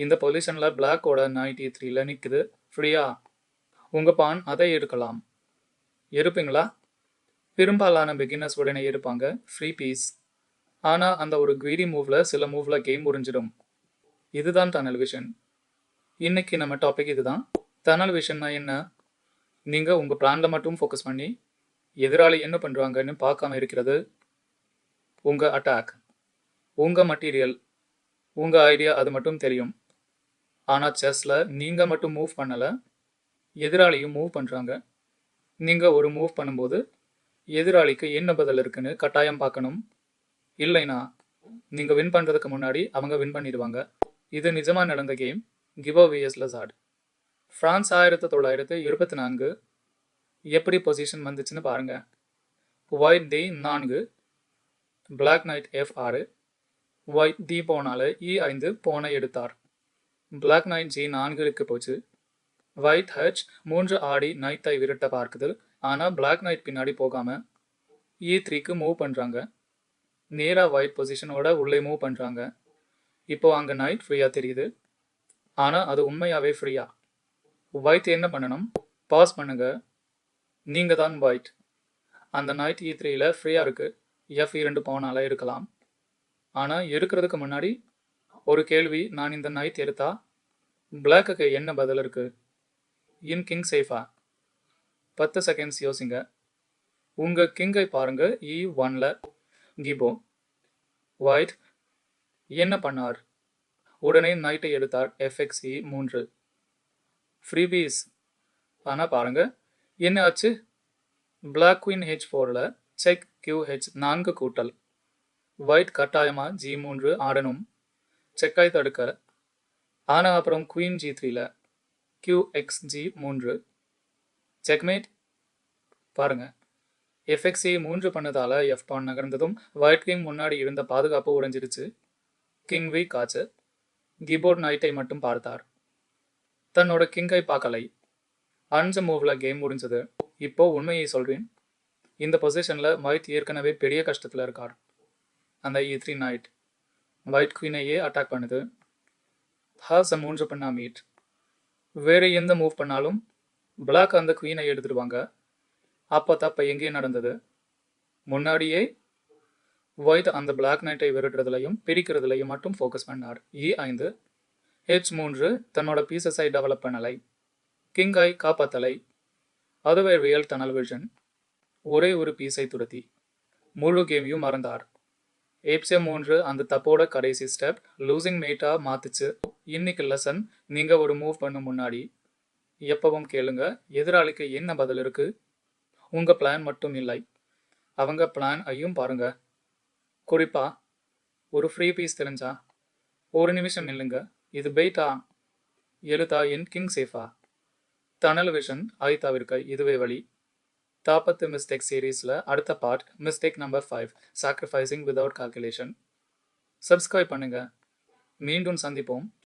இந்த பொசிஷனில் பிளாக்கோட நைட் E3ல நிற்குது ஃப்ரீயா. உங்கள் பான் அதை எடுக்கலாம். இருப்பீங்களா? பெரும்பாலான பிகினர்ஸ் உடனே இருப்பாங்க ஃப்ரீ பீஸ். ஆனால் அந்த ஒரு கிரீடி மூவில் சில மூவில் கேம் முடிஞ்சிடும். இதுதான் டனல் விஷன். இன்னைக்கு நம்ம டாபிக் இதுதான். டனல் விஷன்னா என்ன? நீங்கள் உங்கள் பிளானில் மட்டும் ஃபோக்கஸ் பண்ணி எதிராளி என்ன பண்ணுறாங்கன்னு பார்க்காம இருக்கிறது. உங்கள் அட்டாக், உங்கள் மெட்டீரியல், உங்கள் ஐடியா அது மட்டும் தெரியும். ஆனால் செஸ்ஸில் நீங்கள் மட்டும் மூவ் பண்ணலை, எதிராளியும் மூவ் பண்ணுறாங்க. நீங்கள் ஒரு மூவ் பண்ணும்போது எதிராளிக்கு என்ன பதில் இருக்குன்னு கட்டாயம் பார்க்கணும். இல்லைனா நீங்கள் வின் பண்ணுறதுக்கு முன்னாடி அவங்க வின் பண்ணிடுவாங்க. இது நிஜமாக நடந்த கேம். கிபோ vs லசார்ட். ஃப்ரான்ஸ் 1924 எப்படி பொசிஷன் வந்துச்சுன்னு பாருங்க. White D 4, black knight F6, white D போனால E5 போனை எடுத்தார். பிளாக் நைட் G4க்கு போச்சு. ஒயிட் H3 ஆடி நைட்டை விரட்ட பார்க்குது. ஆனால் பிளாக் நைட் பின்னாடி போகாமல் E3க்கு மூவ் பண்ணுறாங்க. நேராக ஒயிட் பொசிஷனோட உள்ளே மூவ் பண்ணுறாங்க. இப்போ அங்கே நைட் ஃப்ரீயாக தெரியுது. ஆனால் அது உண்மையாகவே ஃப்ரீயா? ஒயிட் என்ன பண்ணணும்? பாஸ் பண்ணுங்க. நீங்கள் தான் ஒயிட். அந்த நைட் E3ல ஃப்ரீயாக இருக்குது. F2 போனால இருக்கலாம். ஆனால் இருக்கிறதுக்கு முன்னாடி ஒரு கேள்வி. நான் இந்த நைட் எடுத்தா பிளாக்குக்கு என்ன பதில் இருக்கு? இன் கிங் சேஃபா? 10 செகண்ட்ஸ் யோசிங்க. உங்கள் கிங்கை பாருங்க. E1ல கிபோ. ஒயிட் என்ன பண்ணார்? உடனே நைட்டை எடுத்தார். FX E3 freebies. ஆனால் பாருங்க என்ன ஆச்சு. பிளாக் குயின் H4ல செக் QH 4 கூட்டல். ஒயிட் கட்டாயமாக G3 ஆடணும் செக்காய் தடுக்க. ஆனால் அப்புறம் குயின் G3ல QXG3 செக்மேட். பாருங்க FXE3 பண்ணதால F பான் நகர்ந்ததும் ஒயிட் கிங் முன்னாடி இருந்த பாதுகாப்பு உடைஞ்சிருச்சு. கிங் வீக் ஆச்சு. கிபோர்ட் நைட்டை மட்டும் பார்த்தார். தன்னோட கிங்கை பார்க்கலை. 5 மூவில் கேம் முடிஞ்சது. இப்போ உண்மையை சொல்றேன். இந்த பொசிஷனில் ஒயிட் ஏற்கனவே பெரிய கஷ்டத்தில் இருக்கார். அந்த E3 நைட் ஒயிட் குயினையே அட்டாக் பண்ணுது. ஹாஸ் 3 பண்ணா மீட். வேறு எந்த மூவ் பண்ணாலும் பிளாக் அந்த குயினை எடுத்துடுவாங்க. அப்போ தப்ப எங்கே நடந்தது? முன்னாடியே ஒயிட் அந்த பிளாக் நைட்டை விரட்டுறதுலையும் பிரிக்கிறதுலையும் மட்டும் ஃபோக்கஸ் பண்ணார். E5 H3 தன்னோட பீசஸை டெவலப் பண்ணலை. கிங்கை காப்பாத்தலை. அதுவே ரியல் டனல் விஷன். ஒரே ஒரு பீஸை துரத்தி முழு கேமையும் மறந்தார். H3 அந்த தப்போட கடைசி ஸ்டெப் லூசிங் மேட்டா மாத்துச்சு. இன்னைக்கு லெசன். நீங்க ஒரு மூவ் பண்ண முன்னாடி எப்பவும் கேளுங்க எதிராளிக்கு என்ன பதில் இருக்கு. உங்க பிளான் மட்டும் இல்லை, அவங்க பிளான் ஐயும் பாருங்க. குறிப்பா ஒரு ஃப்ரீ பீஸ் தெரிஞ்சா ஒரு நிமிஷம் இல்லைங்க. இது பெயிட்டா எழுத்தா என் கிங் சேஃபா? டனல் விஷன் ஐ தவிர்க்க இதுவே வழி. 40 மிஸ்டேக் சீரீஸில் அடுத்த part mistake number 5 sacrificing without calculation. Subscribe பண்ணுங்க. மீண்டும் சந்திப்போம்.